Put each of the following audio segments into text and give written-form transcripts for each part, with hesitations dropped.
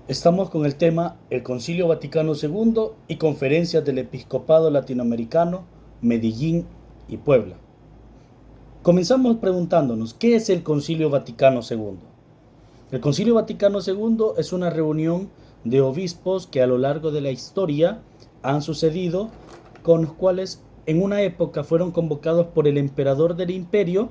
Estamos con el tema el Concilio Vaticano II y conferencias del Episcopado Latinoamericano, Medellín y Puebla. Comenzamos preguntándonos, ¿qué es el Concilio Vaticano II? El Concilio Vaticano II es una reunión de obispos que a lo largo de la historia han sucedido, con los cuales en una época fueron convocados por el emperador del imperio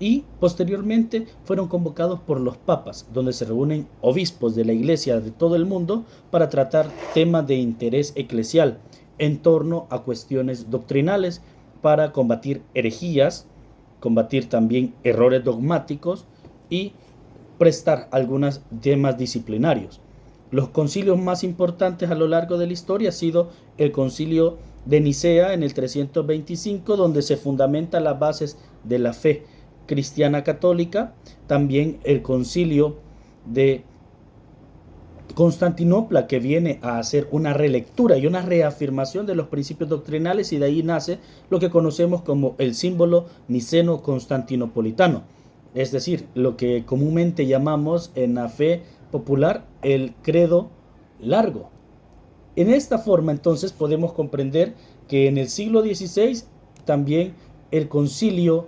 y posteriormente fueron convocados por los papas, donde se reúnen obispos de la iglesia de todo el mundo para tratar temas de interés eclesial en torno a cuestiones doctrinales para combatir herejías, combatir también errores dogmáticos y prestar algunos temas disciplinarios. Los concilios más importantes a lo largo de la historia ha sido el concilio de Nicea en el 325, donde se fundamentan las bases de la fe cristiana católica. También el concilio de Constantinopla, que viene a hacer una relectura y una reafirmación de los principios doctrinales, y de ahí nace lo que conocemos como el símbolo niceno-constantinopolitano, es decir, lo que comúnmente llamamos en la fe popular el credo largo. En esta forma entonces podemos comprender que en el siglo XVI también el concilio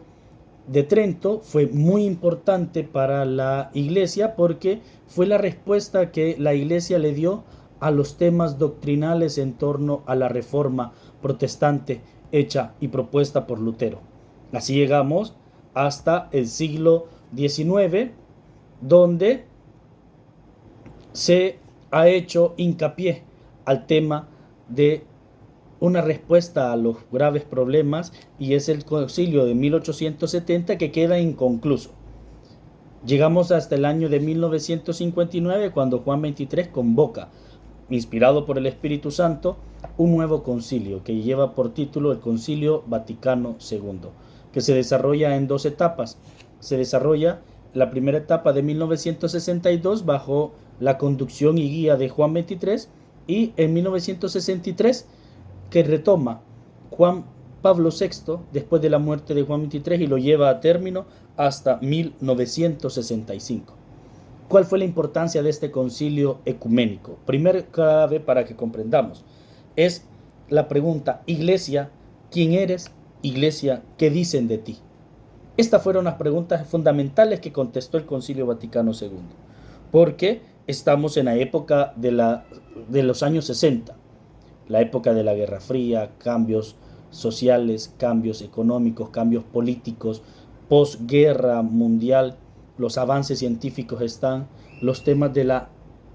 de Trento fue muy importante para la iglesia, porque fue la respuesta que la iglesia le dio a los temas doctrinales en torno a la reforma protestante hecha y propuesta por Lutero. Así llegamos hasta el siglo XIX, donde se ha hecho hincapié al tema de una respuesta a los graves problemas, y es el concilio de 1870 que queda inconcluso. Llegamos hasta el año de 1959, cuando Juan XXIII convoca, inspirado por el Espíritu Santo, un nuevo concilio que lleva por título el Concilio Vaticano II, que se desarrolla en dos etapas. Se desarrolla la primera etapa de 1962 bajo la conducción y guía de Juan XXIII, y en 1963 que retoma Juan Pablo VI después de la muerte de Juan XXIII y lo lleva a término hasta 1965. ¿Cuál fue la importancia de este concilio ecuménico? Primero clave para que comprendamos es la pregunta: Iglesia, ¿quién eres? Iglesia, ¿qué dicen de ti? Estas fueron las preguntas fundamentales que contestó el Concilio Vaticano II, porque estamos en la época de los años 60, la época de la Guerra Fría, cambios sociales, cambios económicos, cambios políticos, posguerra mundial, los avances científicos están, los temas de la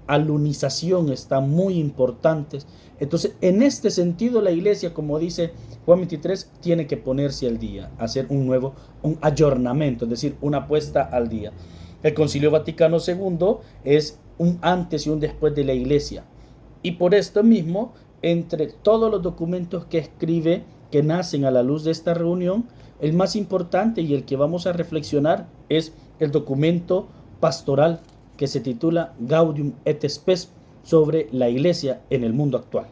alunización están muy importantes. Entonces, en este sentido, la iglesia, como dice Juan XXIII, tiene que ponerse al día, hacer un ayornamiento, es decir, una puesta al día. El Concilio Vaticano II es un antes y un después de la iglesia, y por esto mismo, entre todos los documentos que escribe, que nacen a la luz de esta reunión, el más importante y el que vamos a reflexionar es el documento pastoral que se titula Gaudium et Spes, sobre la iglesia en el mundo actual.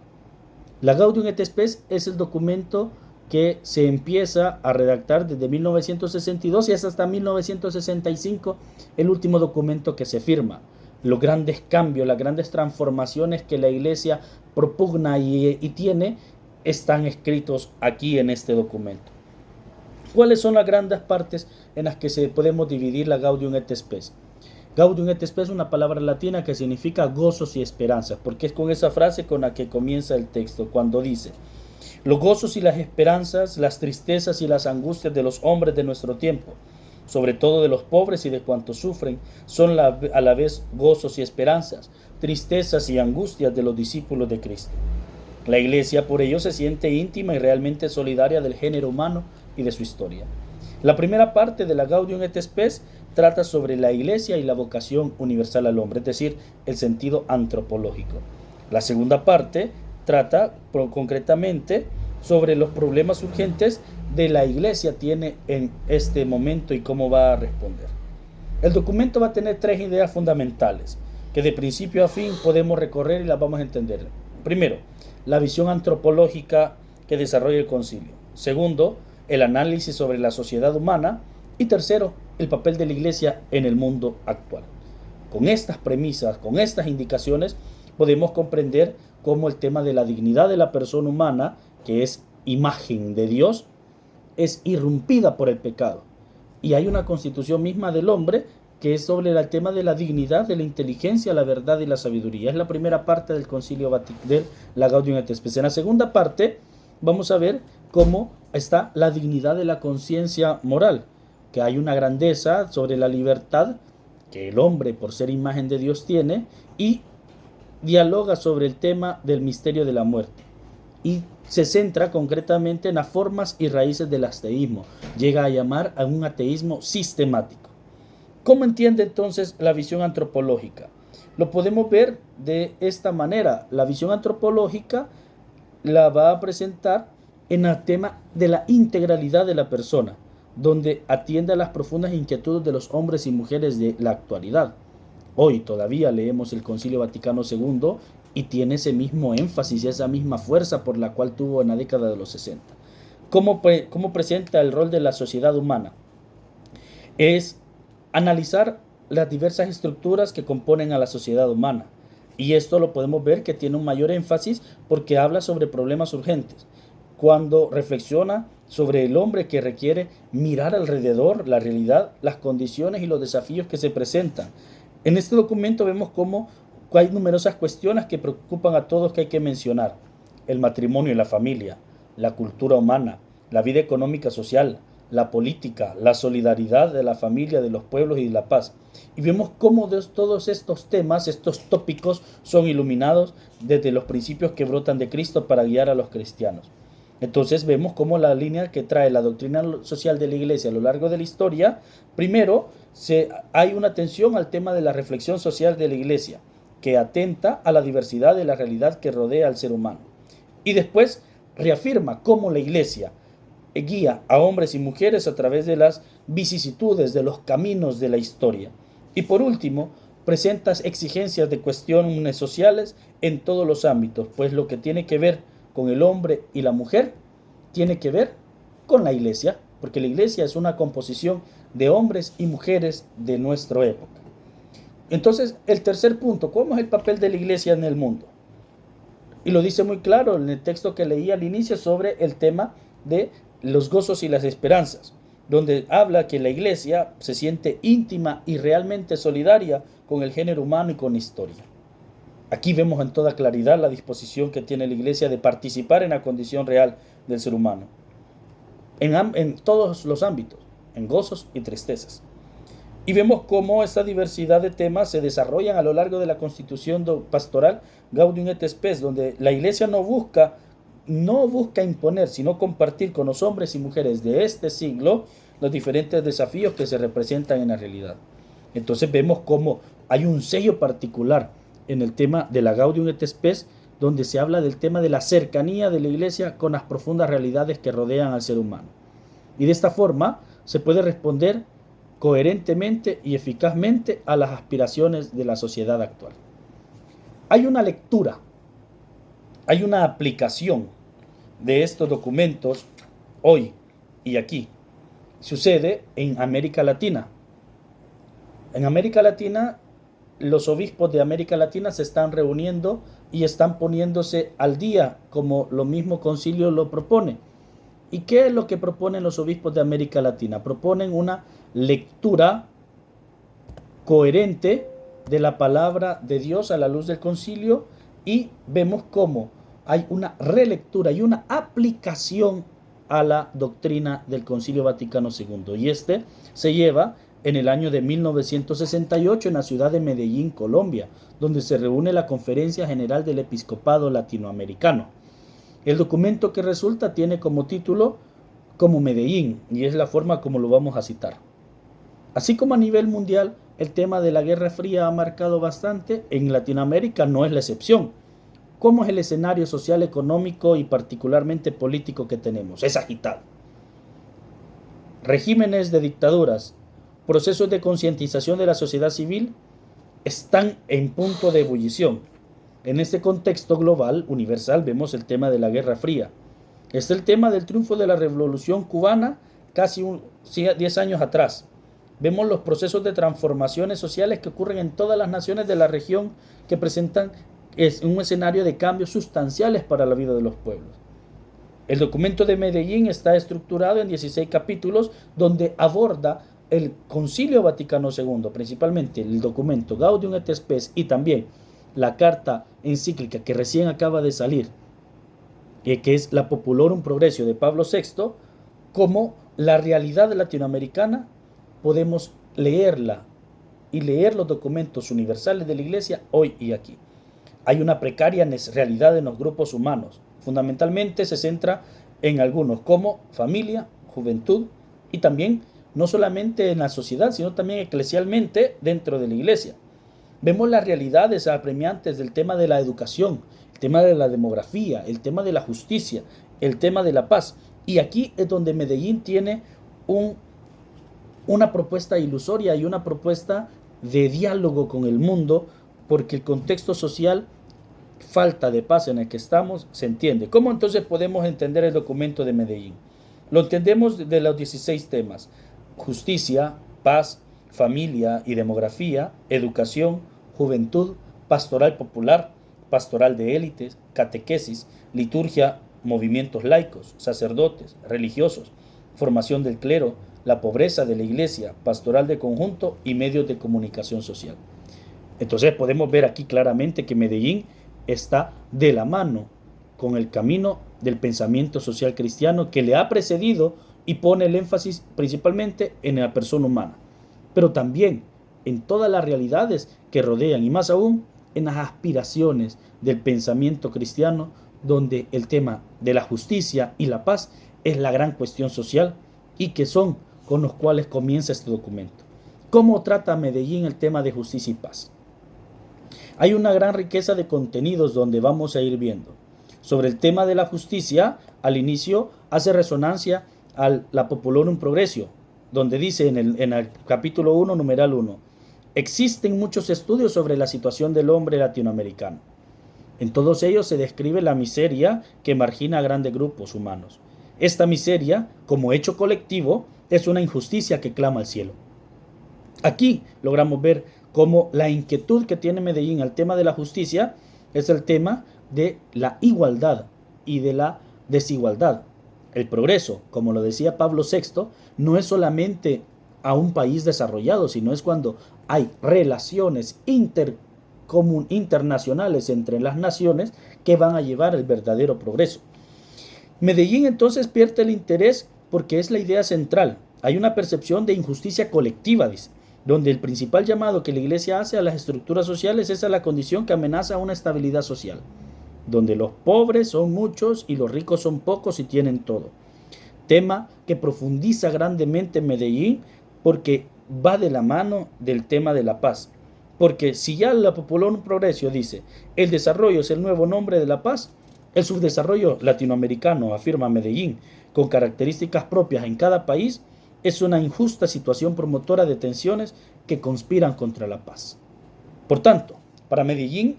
La Gaudium et Spes es el documento que se empieza a redactar desde 1962 y hasta 1965, el último documento que se firma. Los grandes cambios, las grandes transformaciones que la iglesia propugna y tiene están escritos aquí en este documento. ¿Cuáles son las grandes partes en las que podemos dividir la Gaudium et Spes? Gaudium et Spes es una palabra latina que significa gozos y esperanzas, porque es con esa frase con la que comienza el texto, cuando dice: los gozos y las esperanzas, las tristezas y las angustias de los hombres de nuestro tiempo, sobre todo de los pobres y de cuantos sufren, son a la vez gozos y esperanzas, tristezas y angustias de los discípulos de Cristo. La iglesia por ello se siente íntima y realmente solidaria del género humano y de su historia. La primera parte de la Gaudium et Spes trata sobre la iglesia y la vocación universal al hombre, es decir, el sentido antropológico. La segunda parte trata concretamente sobre los problemas urgentes de la iglesia tiene en este momento y cómo va a responder. El documento va a tener tres ideas fundamentales que de principio a fin podemos recorrer y las vamos a entender. Primero, la visión antropológica que desarrolla el concilio. Segundo, el análisis sobre la sociedad humana. Y tercero, el papel de la iglesia en el mundo actual. con estas premisas, con estas indicaciones, podemos comprender cómo el tema de la dignidad de la persona humana, que es imagen de Dios, es irrumpida por el pecado. Y hay una constitución misma del hombre que es sobre el tema de la dignidad, de la inteligencia, la verdad y la sabiduría. Es la primera parte del Concilio de la Gaudium et Spes. En la segunda parte vamos a ver cómo está la dignidad de la conciencia moral, que hay una grandeza sobre la libertad que el hombre por ser imagen de Dios tiene, y dialoga sobre el tema del misterio de la muerte y se centra concretamente en las formas y raíces del ateísmo. Llega a llamar a un ateísmo sistemático. ¿Cómo entiende entonces la visión antropológica? Lo podemos ver de esta manera. La visión antropológica la va a presentar en el tema de la integralidad de la persona, donde atiende a las profundas inquietudes de los hombres y mujeres de la actualidad. Hoy todavía leemos el Concilio Vaticano II y tiene ese mismo énfasis y esa misma fuerza por la cual tuvo en la década de los 60. ¿Cómo presenta el rol de la sociedad humana? Es analizar las diversas estructuras que componen a la sociedad humana. Y esto lo podemos ver que tiene un mayor énfasis porque habla sobre problemas urgentes. Cuando reflexiona sobre el hombre que requiere mirar alrededor la realidad, las condiciones y los desafíos que se presentan. En este documento vemos cómo hay numerosas cuestiones que preocupan a todos que hay que mencionar. El matrimonio y la familia, la cultura humana, la vida económica social, la política, la solidaridad de la familia, de los pueblos y de la paz. Y vemos cómo todos estos temas, estos tópicos, son iluminados desde los principios que brotan de Cristo para guiar a los cristianos. Entonces vemos cómo la línea que trae la doctrina social de la Iglesia a lo largo de la historia, primero hay una atención al tema de la reflexión social de la Iglesia, que atenta a la diversidad de la realidad que rodea al ser humano. Y después reafirma cómo la Iglesia guía a hombres y mujeres a través de las vicisitudes, de los caminos de la historia. Y por último, presenta exigencias de cuestiones sociales en todos los ámbitos, pues lo que tiene que ver con el hombre y la mujer tiene que ver con la Iglesia, porque la Iglesia es una composición de hombres y mujeres de nuestra época. Entonces, el tercer punto, ¿cómo es el papel de la Iglesia en el mundo? Y lo dice muy claro en el texto que leí al inicio sobre el tema de los gozos y las esperanzas, donde habla que la Iglesia se siente íntima y realmente solidaria con el género humano y con la historia. Aquí vemos en toda claridad la disposición que tiene la Iglesia de participar en la condición real del ser humano, en todos los ámbitos, en gozos y tristezas. Y vemos cómo esta diversidad de temas se desarrollan a lo largo de la constitución pastoral Gaudium et Spes, donde la Iglesia no busca imponer, sino compartir con los hombres y mujeres de este siglo los diferentes desafíos que se representan en la realidad. Entonces vemos cómo hay un sello particular en el tema de la Gaudium et Spes, donde se habla del tema de la cercanía de la Iglesia con las profundas realidades que rodean al ser humano. Y de esta forma se puede responder coherentemente y eficazmente a las aspiraciones de la sociedad actual. Hay una lectura, hay una aplicación de estos documentos hoy y aquí. Sucede en América Latina. En América Latina, los obispos de América Latina se están reuniendo y están poniéndose al día, como lo mismo concilio lo propone. ¿Y qué es lo que proponen los obispos de América Latina? Proponen una lectura coherente de la palabra de Dios a la luz del concilio, y vemos cómo hay una relectura y una aplicación a la doctrina del Concilio Vaticano II. Y este se lleva en el año de 1968 en la ciudad de Medellín, Colombia, donde se reúne la Conferencia General del Episcopado Latinoamericano. El documento que resulta tiene como título Como Medellín, y es la forma como lo vamos a citar. Así como a nivel mundial el tema de la Guerra Fría ha marcado bastante, en Latinoamérica no es la excepción. ¿Cómo es el escenario social, económico y particularmente político que tenemos? Es agitado. Regímenes de dictaduras, procesos de concientización de la sociedad civil están en punto de ebullición. En este contexto global, universal, vemos el tema de la Guerra Fría. Es el tema del triunfo de la Revolución Cubana casi 10 años atrás. Vemos los procesos de transformaciones sociales que ocurren en todas las naciones de la región, que presentan un escenario de cambios sustanciales para la vida de los pueblos. El documento de Medellín está estructurado en 16 capítulos donde aborda el Concilio Vaticano II, principalmente el documento Gaudium et Spes y también la carta encíclica que recién acaba de salir, que es la Populorum Progressio de Pablo VI, como la realidad latinoamericana podemos leerla y leer los documentos universales de la Iglesia hoy y aquí. Hay una precaria realidad en los grupos humanos. Fundamentalmente se centra en algunos como familia, juventud y también no solamente en la sociedad, sino también eclesialmente dentro de la Iglesia. Vemos las realidades apremiantes del tema de la educación, el tema de la demografía, el tema de la justicia, el tema de la paz. Y aquí es donde Medellín tiene una propuesta ilusoria y una propuesta de diálogo con el mundo, porque el contexto social, falta de paz en el que estamos, se entiende. ¿Cómo entonces podemos entender el documento de Medellín? Lo entendemos de los 16 temas: justicia, paz, familia y demografía, educación, juventud, pastoral popular, pastoral de élites, catequesis, liturgia, movimientos laicos, sacerdotes, religiosos, formación del clero, la pobreza de la iglesia, pastoral de conjunto y medios de comunicación social. Entonces podemos ver aquí claramente que Medellín está de la mano con el camino del pensamiento social cristiano que le ha precedido y pone el énfasis principalmente en la persona humana, pero también en todas las realidades que rodean y más aún en las aspiraciones del pensamiento cristiano, donde el tema de la justicia y la paz es la gran cuestión social y que son con los cuales comienza este documento. ¿Cómo trata Medellín el tema de justicia y paz? Hay una gran riqueza de contenidos donde vamos a ir viendo. Sobre el tema de la justicia, al inicio hace resonancia a la Populorum Progressio, donde dice en el capítulo 1, numeral 1, existen muchos estudios sobre la situación del hombre latinoamericano. En todos ellos se describe la miseria que margina a grandes grupos humanos. Esta miseria, como hecho colectivo, es una injusticia que clama al cielo. Aquí logramos ver cómo la inquietud que tiene Medellín al tema de la justicia es el tema de la igualdad y de la desigualdad. El progreso, como lo decía Pablo VI, no es solamente a un país desarrollado, sino es cuando hay relaciones internacionales entre las naciones que van a llevar el verdadero progreso. Medellín entonces pierde el interés porque es la idea central. Hay una percepción de injusticia colectiva, dice, donde el principal llamado que la Iglesia hace a las estructuras sociales es a la condición que amenaza una estabilidad social, donde los pobres son muchos y los ricos son pocos y tienen todo. Tema que profundiza grandemente Medellín porque va de la mano del tema de la paz. Porque si ya la Populorum Progressio dice el desarrollo es el nuevo nombre de la paz, el subdesarrollo latinoamericano, afirma Medellín, con características propias en cada país, es una injusta situación promotora de tensiones que conspiran contra la paz. Por tanto, para Medellín,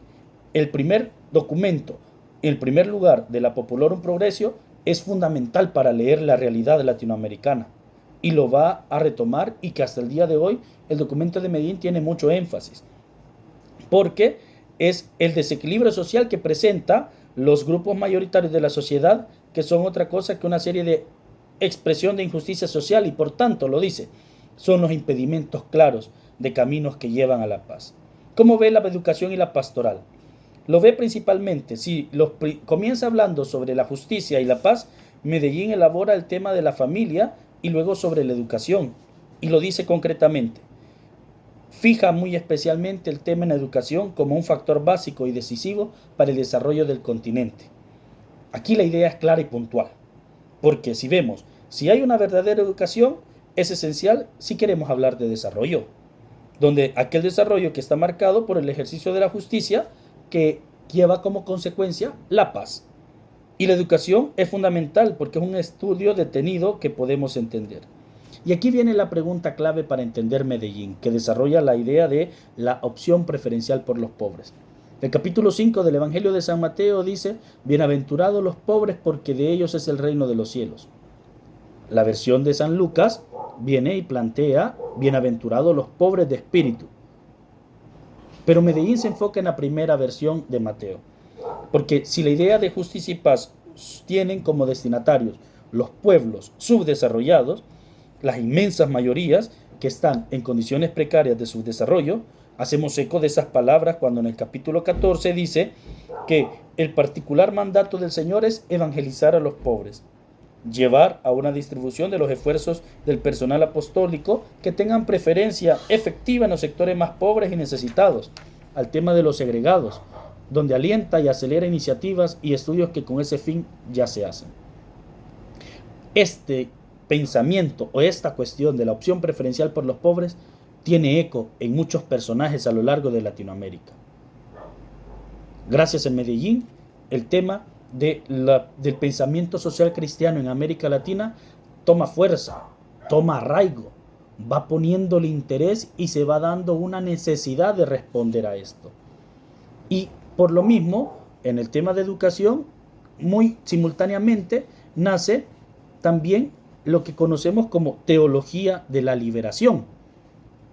el primer documento, el primer lugar de la Populorum Progressio es fundamental para leer la realidad latinoamericana y lo va a retomar, y que hasta el día de hoy el documento de Medellín tiene mucho énfasis porque es el desequilibrio social que presenta los grupos mayoritarios de la sociedad, que son otra cosa que una serie de expresión de injusticia social, y por tanto, lo dice, son los impedimentos claros de caminos que llevan a la paz. ¿Cómo ve la educación y la pastoral? Lo ve principalmente, si comienza hablando sobre la justicia y la paz, Medellín elabora el tema de la familia y luego sobre la educación, y lo dice concretamente. Fija muy especialmente el tema en la educación como un factor básico y decisivo para el desarrollo del continente. Aquí la idea es clara y puntual, porque si vemos, si hay una verdadera educación, es esencial si queremos hablar de desarrollo, donde aquel desarrollo que está marcado por el ejercicio de la justicia que lleva como consecuencia la paz. Y la educación es fundamental porque es un estudio detenido que podemos entender. Y aquí viene la pregunta clave para entender Medellín, que desarrolla la idea de la opción preferencial por los pobres. El capítulo 5 del Evangelio de San Mateo dice: bienaventurados los pobres porque de ellos es el reino de los cielos. La versión de San Lucas viene y plantea: bienaventurados los pobres de espíritu. Pero Medellín se enfoca en la primera versión de Mateo. Porque si la idea de justicia y paz tienen como destinatarios los pueblos subdesarrollados, las inmensas mayorías que están en condiciones precarias de subdesarrollo, hacemos eco de esas palabras cuando en el capítulo 14 dice que el particular mandato del Señor es evangelizar a los pobres, llevar a una distribución de los esfuerzos del personal apostólico que tengan preferencia efectiva en los sectores más pobres y necesitados, al tema de los segregados, donde alienta y acelera iniciativas y estudios que con ese fin ya se hacen. Este pensamiento o esta cuestión de la opción preferencial por los pobres tiene eco en muchos personajes a lo largo de Latinoamérica. Gracias a Medellín, el tema del pensamiento social cristiano en América Latina toma fuerza, toma arraigo, va poniéndole interés y se va dando una necesidad de responder a esto. Y por lo mismo, en el tema de educación, muy simultáneamente nace también lo que conocemos como teología de la liberación,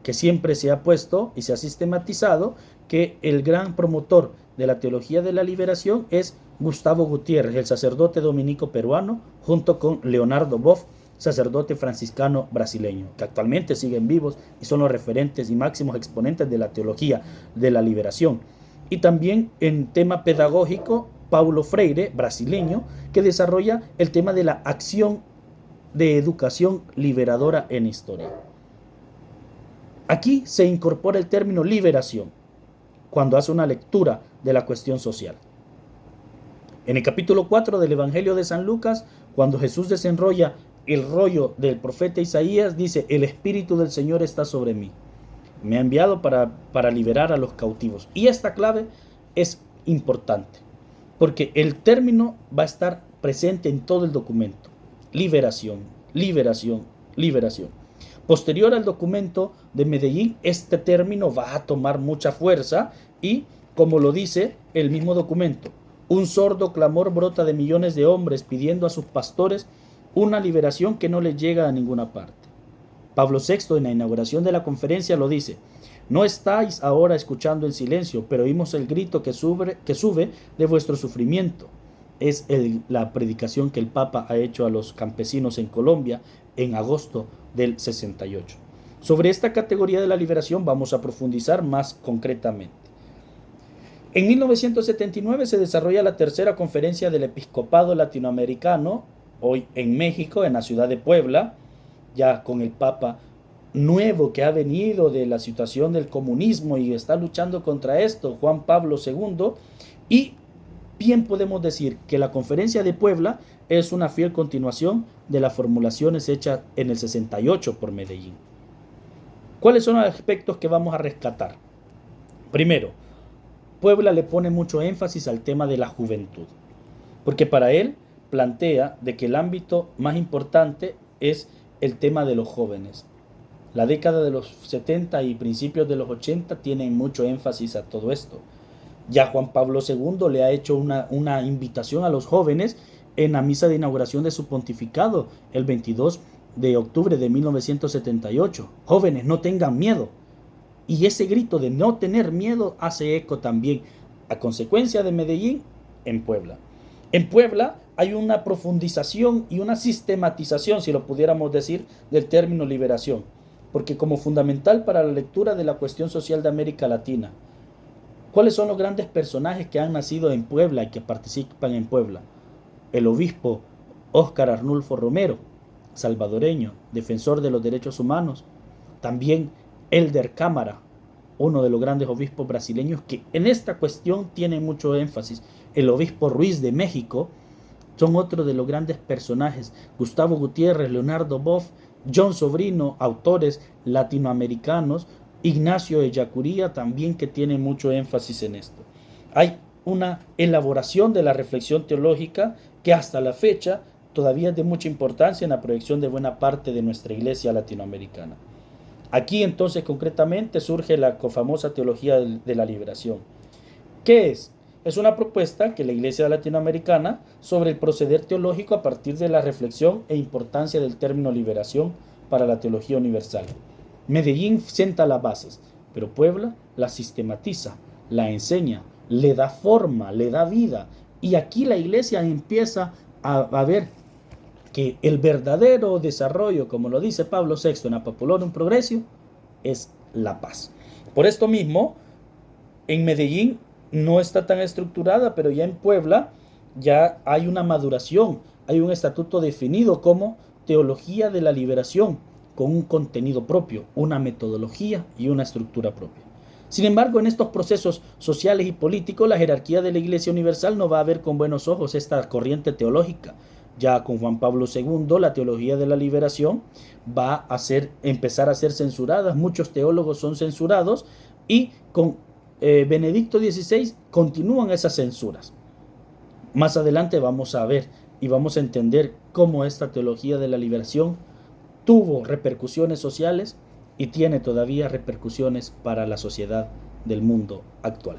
que siempre se ha puesto y se ha sistematizado que el gran promotor de la teología de la liberación es Gustavo Gutiérrez, el sacerdote dominico peruano, junto con Leonardo Boff, sacerdote franciscano brasileño, que actualmente siguen vivos y son los referentes y máximos exponentes de la teología de la liberación. Y también en tema pedagógico, Paulo Freire, brasileño, que desarrolla el tema de la acción de educación liberadora en historia. Aquí se incorpora el término liberación cuando hace una lectura de la cuestión social. En el capítulo 4 del Evangelio de San Lucas, cuando Jesús desenrolla el rollo del profeta Isaías, dice: el Espíritu del Señor está sobre mí. Me ha enviado para liberar a los cautivos. Y esta clave es importante, porque el término va a estar presente en todo el documento. Liberación, liberación, liberación. Posterior al documento de Medellín, este término va a tomar mucha fuerza y, como lo dice el mismo documento, un sordo clamor brota de millones de hombres pidiendo a sus pastores una liberación que no les llega a ninguna parte. Pablo VI, en la inauguración de la conferencia, lo dice: no estáis ahora escuchando en silencio, pero oímos el grito que sube de vuestro sufrimiento. Es la predicación que el Papa ha hecho a los campesinos en Colombia en agosto del 68. Sobre esta categoría de la liberación vamos a profundizar más concretamente. En 1979 se desarrolla la tercera conferencia del Episcopado Latinoamericano, hoy en México, en la ciudad de Puebla, ya con el Papa nuevo que ha venido de la situación del comunismo y está luchando contra esto, Juan Pablo II, y bien podemos decir que la conferencia de Puebla es una fiel continuación de las formulaciones hechas en el 68 por Medellín. ¿Cuáles son los aspectos que vamos a rescatar? Primero, Puebla le pone mucho énfasis al tema de la juventud, porque para él plantea de que el ámbito más importante es el tema de los jóvenes. La década de los 70 y principios de los 80 tienen mucho énfasis a todo esto. Ya Juan Pablo II le ha hecho una invitación a los jóvenes en la misa de inauguración de su pontificado el 22 de octubre de 1978. Jóvenes, no tengan miedo. Y ese grito de no tener miedo hace eco también, a consecuencia de Medellín, en Puebla. En Puebla hay una profundización y una sistematización, si lo pudiéramos decir, del término liberación, porque como fundamental para la lectura de la cuestión social de América Latina, ¿cuáles son los grandes personajes que han nacido en Puebla y que participan en Puebla? El obispo Óscar Arnulfo Romero, salvadoreño, defensor de los derechos humanos. También Elder Cámara, uno de los grandes obispos brasileños que en esta cuestión tiene mucho énfasis. El obispo Ruiz de México son otro de los grandes personajes. Gustavo Gutiérrez, Leonardo Boff, John Sobrino, autores latinoamericanos. Ignacio Ellacuría también, que tiene mucho énfasis en esto. Hay una elaboración de la reflexión teológica que hasta la fecha todavía es de mucha importancia en la proyección de buena parte de nuestra iglesia latinoamericana. Aquí entonces concretamente surge la famosa teología de la liberación. ¿Qué es? Es una propuesta que la iglesia latinoamericana sobre el proceder teológico a partir de la reflexión e importancia del término liberación para la teología universal. Medellín sienta las bases, pero Puebla la sistematiza, la enseña, le da forma, le da vida. Y aquí la iglesia empieza a ver que el verdadero desarrollo, como lo dice Pablo VI en Apapulonum Progressio, es la paz. Por esto mismo, en Medellín no está tan estructurada, pero ya en Puebla ya hay una maduración, hay un estatuto definido como teología de la liberación, con un contenido propio, una metodología y una estructura propia. Sin embargo, en estos procesos sociales y políticos, la jerarquía de la Iglesia Universal no va a ver con buenos ojos esta corriente teológica. Ya con Juan Pablo II, la teología de la liberación va a empezar a ser censurada. Muchos teólogos son censurados y con Benedicto XVI continúan esas censuras. Más adelante vamos a ver y vamos a entender cómo esta teología de la liberación tuvo repercusiones sociales y tiene todavía repercusiones para la sociedad del mundo actual.